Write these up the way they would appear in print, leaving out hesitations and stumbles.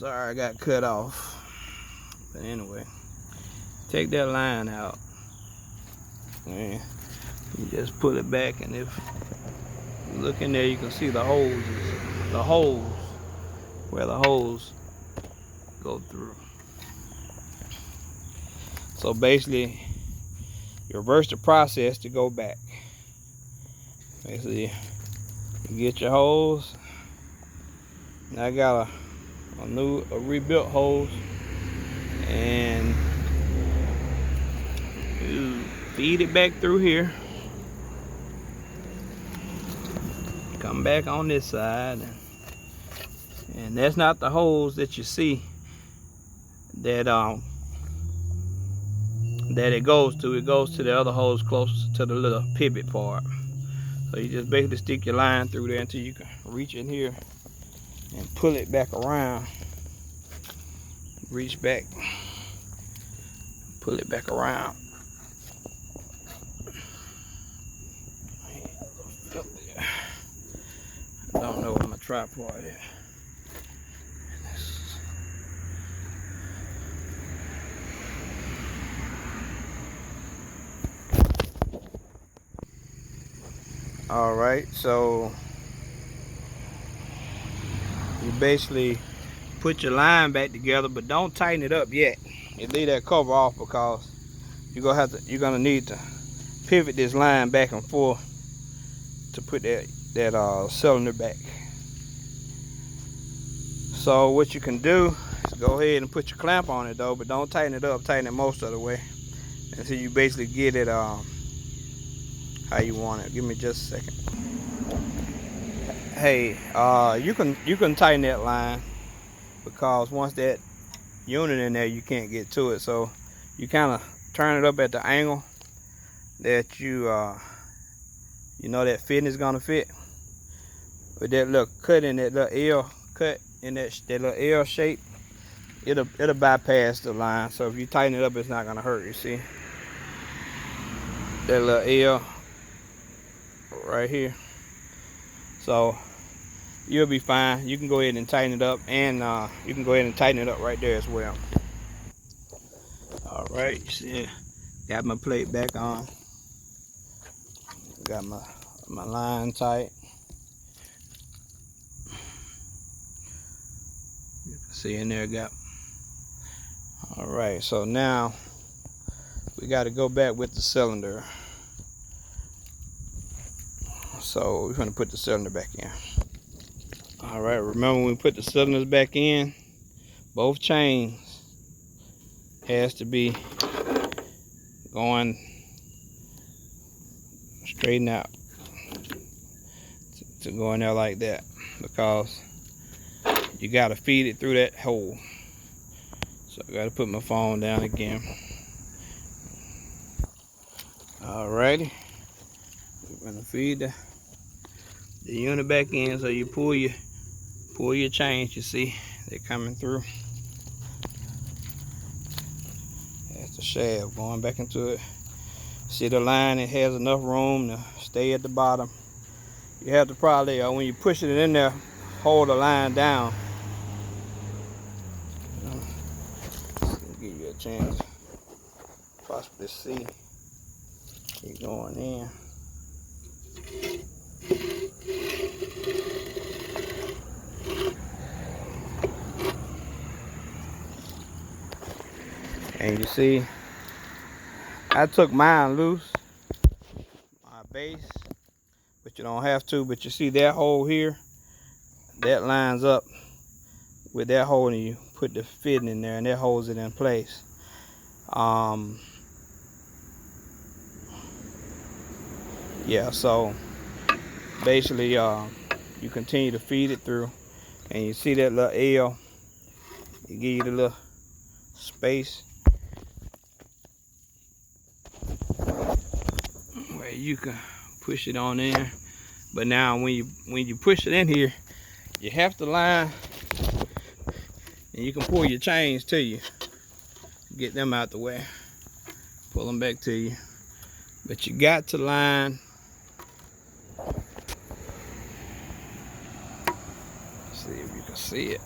Sorry, I got cut off. But anyway, take that line out. And you just pull it back, and if you look in there, you can see the holes where the holes go through. So basically, you reverse the process to go back. Basically, you get your hose. Now I got a rebuilt hose, and you feed it back through here. Come back on this side, and that's not the hose that you see that it goes to. It goes to the other hose closest to the little pivot part. So you just basically stick your line through there until you can reach in here and pull it back around. Reach back, pull it back around. I don't know where my tripod is. All right, so you basically put your line back together, but don't tighten it up yet. You leave that cover off because you're gonna need to pivot this line back and forth to put that cylinder back. So what you can do is go ahead and put your clamp on it though, but don't tighten it up. Tighten it most of the way until you basically get it how you want it. Give me just a second. Hey, you can tighten that line, because once that unit in there, you can't get to it. So you kind of turn it up at the angle that you know that fitting is gonna fit. With that little cut in that little L cut in that little L shape, it'll bypass the line. So if you tighten it up, it's not gonna hurt. You see that little L right here? So you'll be fine. You can go ahead and tighten it up, and you can go ahead and tighten it up right there as well. All right, you see, got my plate back on. Got my line tight. You can see in there, got. All right, so now we got to go back with the cylinder. So we're going to put the cylinder back in. All right, remember when we put the cylinders back in, both chains has to be going straighten out to go in there like that, because you got to feed it through that hole. So I got to put my phone down again. Alrighty, we're gonna feed the unit back in. So you pull your chains. You see they're coming through. That's the shaft going back into it. See the line? It has enough room to stay at the bottom. You have to probably, when you push it in there, hold the line down. Give you a chance to possibly see it going in. And you see, I took mine loose, my base, but you don't have to. But you see that hole here, that lines up with that hole, and you put the fitting in there, and that holds it in place. Yeah, so basically you continue to feed it through, and you see that little L, it give you the little space where you can push it on in. But now when you push it in here, you have to line, and you can pull your chains to you, get them out the way, pull them back to you, but you got to line. See if you can see it.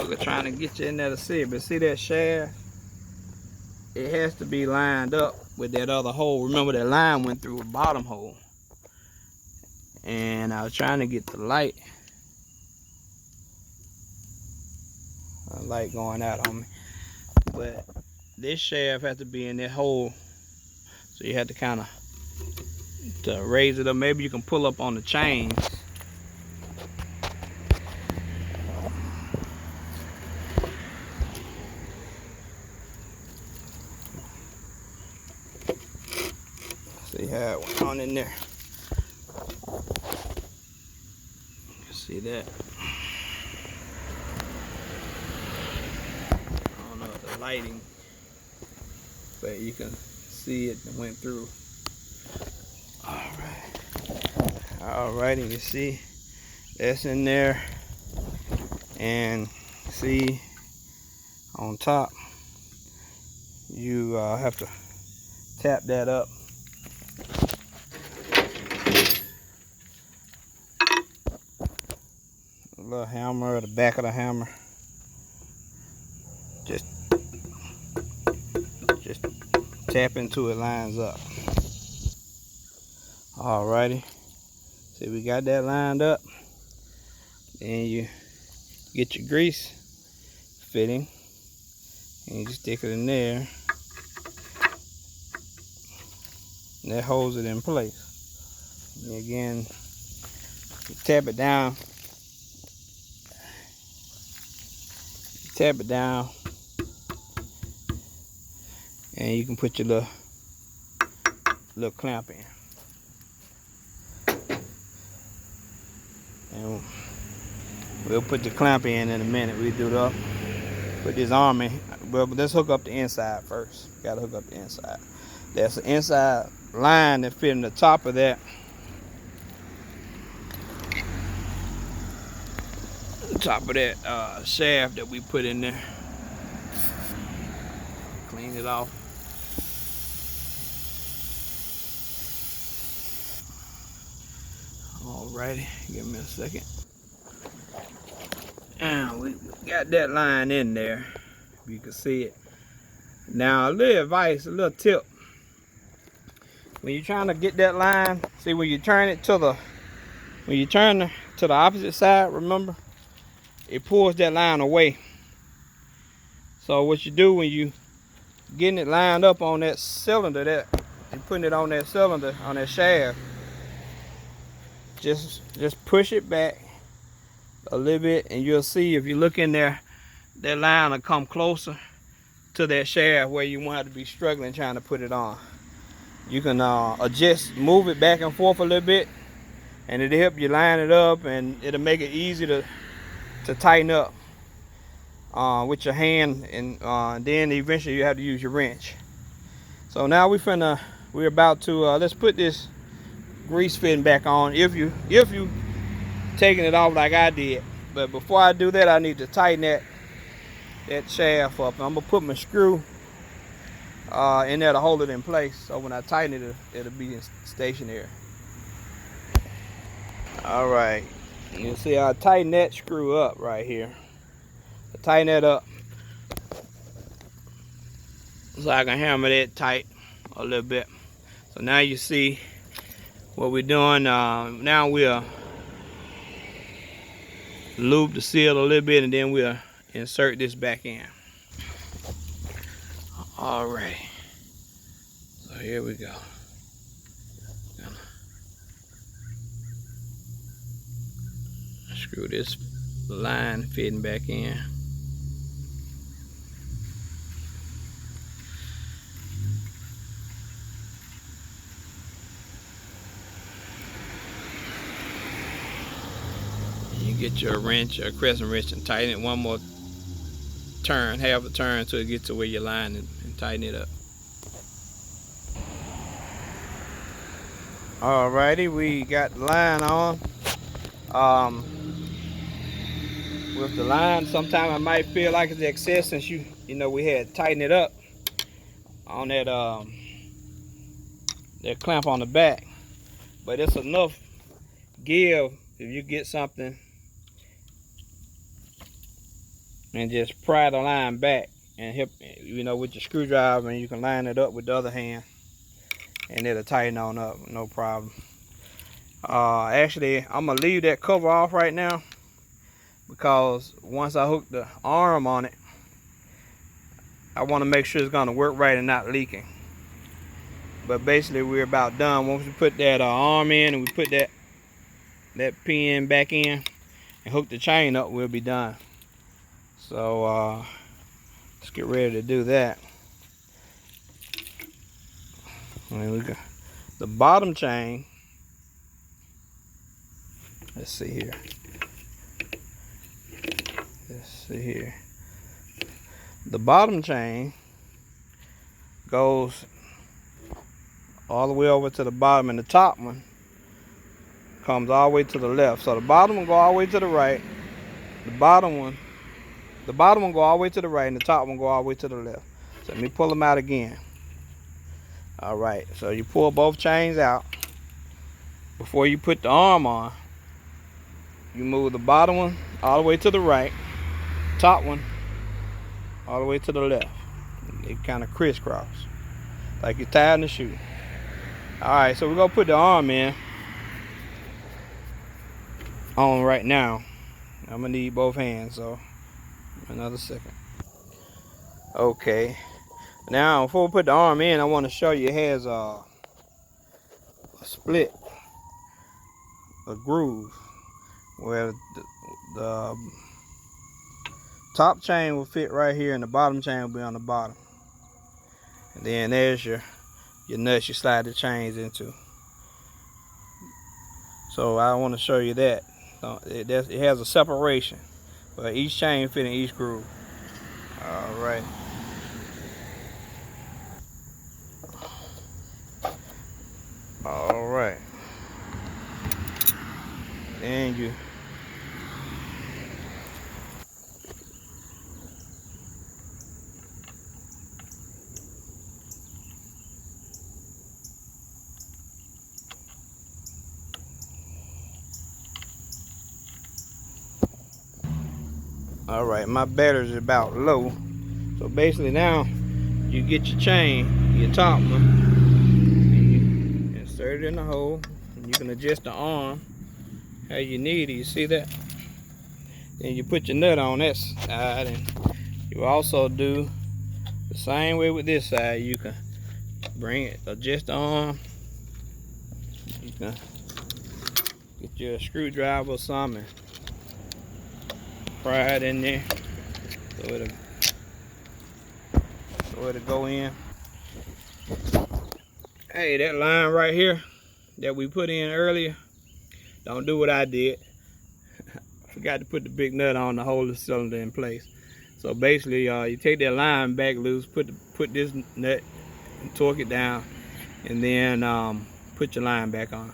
motherfucker trying to get you in there to see it. But see that shaft? It has to be lined up with that other hole. Remember that line went through a bottom hole. And I was trying to get the light going out on me. But this shaft has to be in that hole. So you have to kind of raise it up. Maybe you can pull up on the chains. See how it went on in there. See that? I don't know the lighting, but you can see it went through. Alrighty, you see that's in there, and see on top you have to tap that up. A little hammer at the back of the hammer. Just tap into it, lines up. Alrighty. See, we got that lined up. Then you get your grease fitting and you just stick it in there. And that holds it in place. And again, you tap it down. Tap it down. And you can put your little clamp in. And we'll put the clamp in a minute. We do the put this arm in. Well, but let's hook up the inside first. Gotta hook up the inside. That's the inside line that fit in the top of that. Top of that shaft that we put in there. Clean it off. Alrighty, give me a second. And we got that line in there. You can see it. Now, a little advice, a little tip. When you're trying to get that line, see when you turn it to the opposite side, remember, it pulls that line away. So what you do when you getting it lined up on that cylinder, that you're putting it on that cylinder, on that shaft, just push it back a little bit, and you'll see if you look in there, that line will come closer to that shaft where you won't have to be struggling trying to put it on. You can adjust, move it back and forth a little bit, and it'll help you line it up, and it'll make it easy to tighten up with your hand, and then eventually you have to use your wrench. So now we're about to let's put this grease fitting back on, if you taking it off like I did. But before I do that, I need to tighten that shaft up. I'm gonna put my screw in there to hold it in place, so when I tighten it, it'll be stationary. All right, you see I tighten that screw up right here. I tighten that up so I can hammer that tight a little bit. So now you see what we're doing. Now we'll lube the seal a little bit, and then we'll insert this back in. All right, so here we go. Screw this line fitting back in. You get your wrench, a crescent wrench, and tighten it one more turn, half a turn, till it gets to where you line it, and tighten it up. Alrighty, we got the line on. With the line, sometimes I might feel like it's excess, since you know we had tightened it up on that clamp on the back, but it's enough give if you get something and just pry the line back and hit, you know, with your screwdriver, and you can line it up with the other hand and it'll tighten on up, no problem. Actually, I'm gonna leave that cover off right now because once I hook the arm on it, I want to make sure it's gonna work right and not leaking. But basically, we're about done. Once we put that arm in and we put that pin back in and hook the chain up, we'll be done. So let's get ready to do that. And we got the bottom chain. Let's see here. The bottom chain goes all the way over to the bottom, and the top one comes all the way to the left. So the bottom one go all the way to the right. The bottom one go all the way to the right, and the top one go all the way to the left. So let me pull them out again. All right, so you pull both chains out. Before you put the arm on, you move the bottom one all the way to the right, top one all the way to the left. They kind of crisscross, like you're tying the shoe. All right, so we're gonna put the arm in on right now. I'm gonna need both hands, so another second. Okay, now before we put the arm in, I want to show you it has a split, a groove, where the top chain will fit right here and the bottom chain will be on the bottom. And then there's your nuts you slide the chains into. So I want to show you that. It has a separation, but each chain fit in each groove. All right. All right. And you. All right, my battery's about low. So basically now you get your chain, your top one, and you insert it in the hole, and you can adjust the arm how you need it. You see that? Then you put your nut on that side, and you also do the same way with this side. You can bring it, adjust the arm. You can get your screwdriver or something, pry it in there so it'll go in. Hey, that line right here that we put in earlier, don't do what I did. I forgot to put the big nut on to hold the cylinder in place. So basically, you take that line back loose, put this nut and torque it down, and then put your line back on.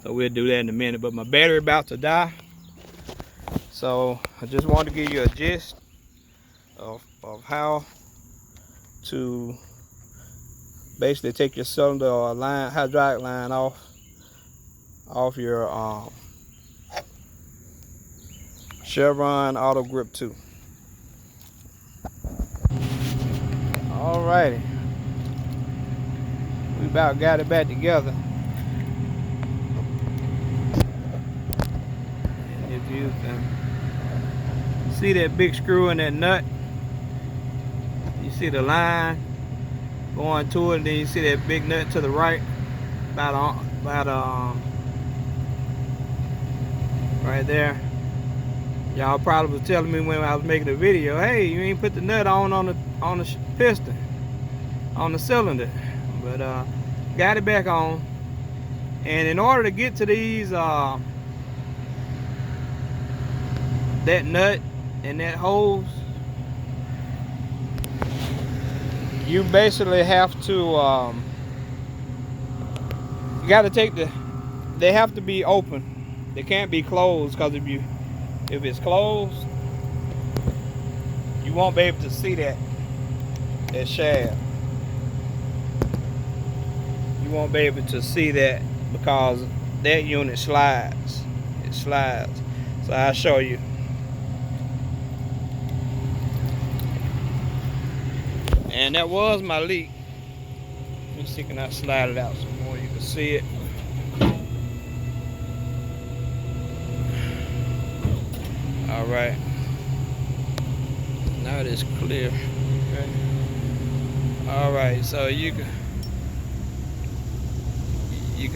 So we'll do that in a minute. But my battery about to die, so I just wanted to give you a gist of how to basically take your cylinder or line, hydraulic line off your Chevron Auto Grip 2. Alrighty, we about got it back together. And if you can see that big screw in that nut, you see the line going to it, and then you see that big nut to the right, about right there. Y'all probably was telling me when I was making the video, hey, you ain't put the nut on the piston, on the cylinder. But got it back on. And in order to get to these that nut and that hose, you basically have to you got to take they have to be open. They can't be closed, because if it's closed, you won't be able to see that shaft. You won't be able to see that because that unit slides. It slides. So I'll show you. And that was my leak. Let me see, can I slide it out some more? You can see it. All right. Now it is clear. Okay. All right, so you can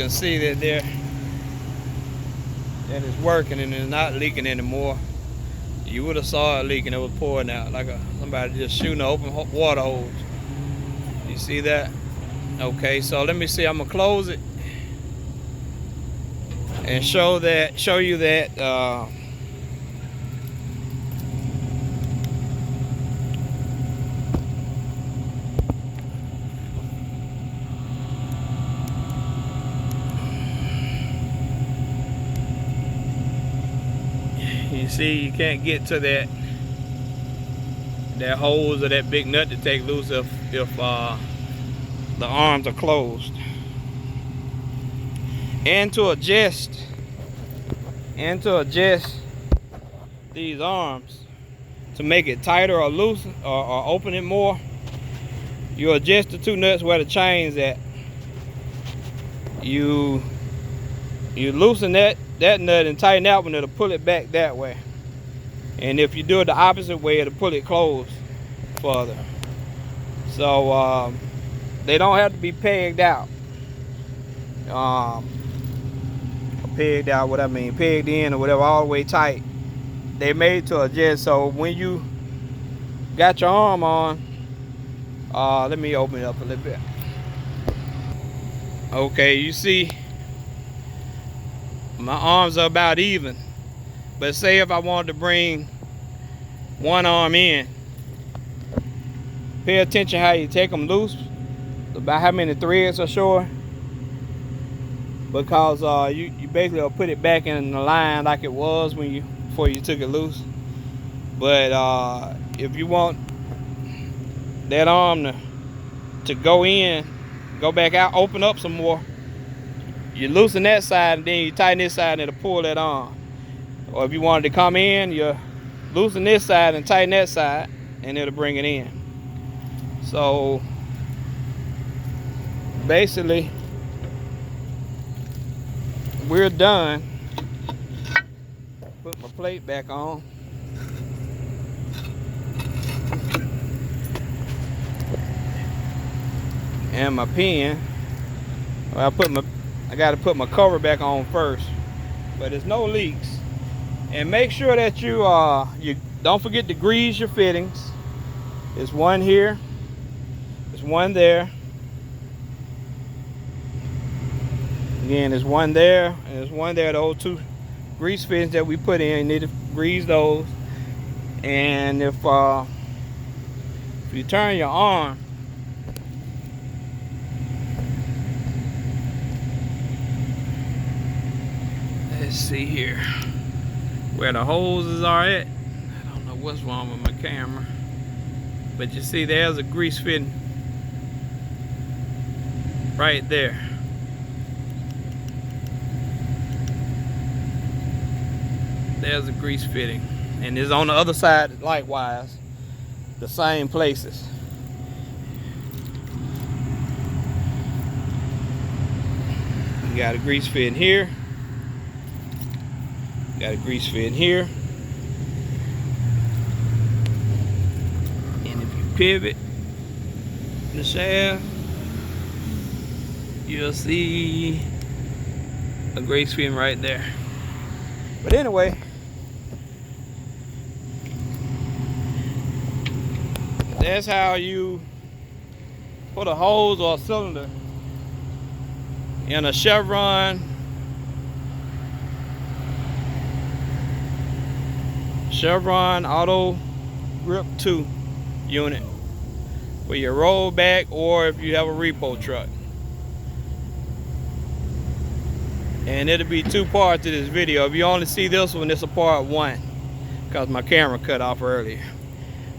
see that that it's working and it's not leaking anymore. You would have saw it leaking. It was pouring out like somebody just shooting an open water hose. You see that? Okay, so let me see. I'm gonna close it and show you that. You see, you can't get to that hose or that big nut to take loose if the arms are closed. And to adjust these arms to make it tighter or loose or open it more, you adjust the two nuts where the chain's at. You loosen that nut and tighten that one, it'll pull it back that way. And if you do it the opposite way, it'll pull it closed further. So they don't have to be pegged out. Pegged out, what I mean, pegged in or whatever, all the way tight. They made to adjust. So when you got your arm on, let me open it up a little bit. Okay, you see my arms are about even, but say if I wanted to bring one arm in, pay attention how you take them loose, about how many threads are short, because you basically will put it back in the line like it was before you took it loose. But if you want that arm to go in, go back out, open up some more, you loosen that side and then you tighten this side and it'll pull that arm. Or if you wanted to come in, you loosen this side and tighten that side and it'll bring it in. So basically we're done. Put my plate back on. And my pen. Well, I got to put my cover back on first. But there's no leaks. And make sure that you don't forget to grease your fittings. There's one here. There's one there. Again, there's one there, and there's one there. Those two grease fittings that we put in, you need to grease those. And if you turn your arm, let's see here where the hoses are at. I don't know what's wrong with my camera, but you see there's a grease fitting right there. There's a grease fitting, and it's on the other side likewise, the same places. You got a grease fit in here, got a grease fit in here, and if you pivot the shaft, you'll see a grease fit right there. But anyway, that's how you put a hose or a cylinder in a Chevron Auto Grip 2 unit for your rollback, or if you have a repo truck. And it'll be two parts to this video. If you only see this one, it's a part one, because my camera cut off earlier.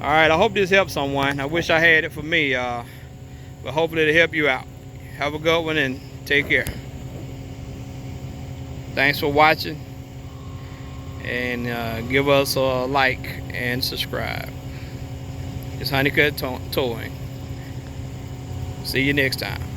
Alright, I hope this helps someone. I wish I had it for me, but hopefully it'll help you out. Have a good one and take care. Thanks for watching, and give us a like and subscribe. It's Honeycut Towing. See you next time.